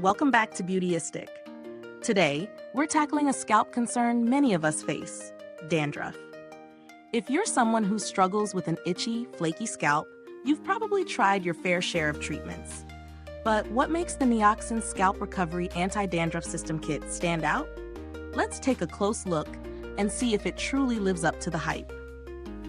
Welcome back to Beautyistic. Today, we're tackling a scalp concern many of us face: dandruff. If you're someone who struggles with an itchy, flaky scalp, you've probably tried your fair share of treatments. But what makes the Nioxin Scalp Recovery Anti-Dandruff System Kit stand out? Let's take a close look and see if it truly lives up to the hype.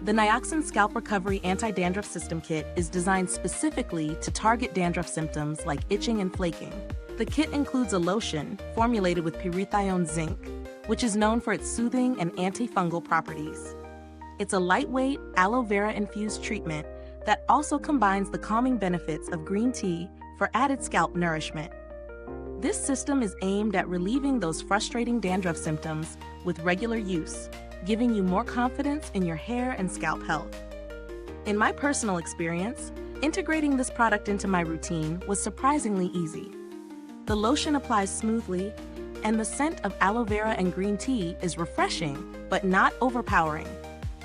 The Nioxin Scalp Recovery Anti-Dandruff System Kit is designed specifically to target dandruff symptoms like itching and flaking. The kit includes a lotion formulated with Pyrithione Zinc, which is known for its soothing and antifungal properties. It's a lightweight, aloe vera infused treatment that also combines the calming benefits of green tea for added scalp nourishment. This system is aimed at relieving those frustrating dandruff symptoms with regular use, giving you more confidence in your hair and scalp health. In my personal experience, integrating this product into my routine was surprisingly easy. The lotion applies smoothly, and the scent of aloe vera and green tea is refreshing but not overpowering,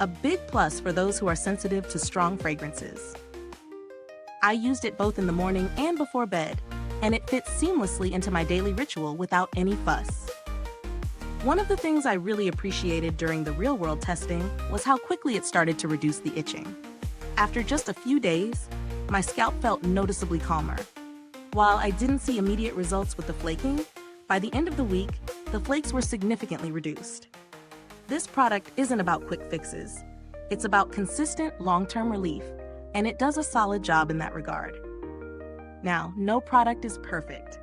a big plus for those who are sensitive to strong fragrances. I used it both in the morning and before bed, and it fits seamlessly into my daily ritual without any fuss. One of the things I really appreciated during the real-world testing was how quickly it started to reduce the itching. After just a few days, my scalp felt noticeably calmer. While I didn't see immediate results with the flaking, by the end of the week, the flakes were significantly reduced. This product isn't about quick fixes. It's about consistent, long-term relief, and it does a solid job in that regard. Now, no product is perfect.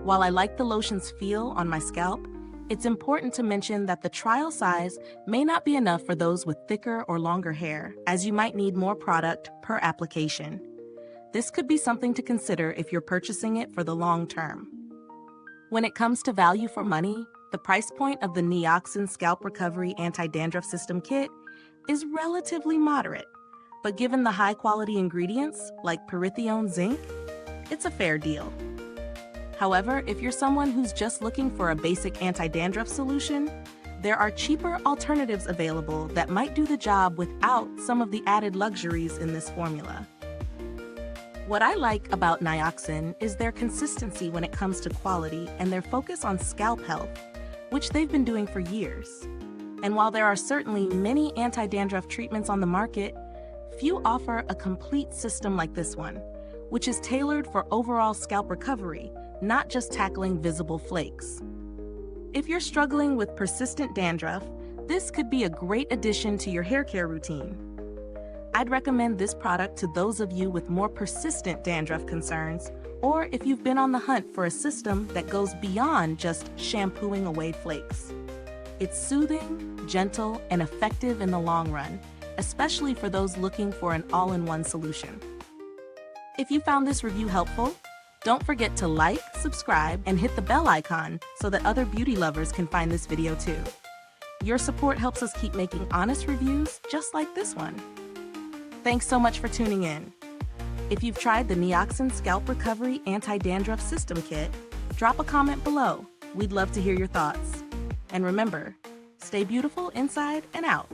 While I like the lotion's feel on my scalp, it's important to mention that the trial size may not be enough for those with thicker or longer hair, as you might need more product per application. This could be something to consider if you're purchasing it for the long term. When it comes to value for money, the price point of the Nioxin Scalp Recovery Anti-Dandruff System Kit is relatively moderate, but given the high-quality ingredients like Pyrithione Zinc, it's a fair deal. However, if you're someone who's just looking for a basic anti-dandruff solution, there are cheaper alternatives available that might do the job without some of the added luxuries in this formula. What I like about Nioxin is their consistency when it comes to quality and their focus on scalp health, which they've been doing for years. And while there are certainly many anti-dandruff treatments on the market, few offer a complete system like this one, which is tailored for overall scalp recovery, not just tackling visible flakes. If you're struggling with persistent dandruff, this could be a great addition to your hair care routine. I'd recommend this product to those of you with more persistent dandruff concerns, or if you've been on the hunt for a system that goes beyond just shampooing away flakes. It's soothing, gentle, and effective in the long run, especially for those looking for an all-in-one solution. If you found this review helpful, don't forget to like, subscribe, and hit the bell icon so that other beauty lovers can find this video too. Your support helps us keep making honest reviews just like this one. Thanks so much for tuning in. If you've tried the Nioxin Scalp Recovery Anti-Dandruff System Kit, drop a comment below. We'd love to hear your thoughts. And remember, stay beautiful inside and out.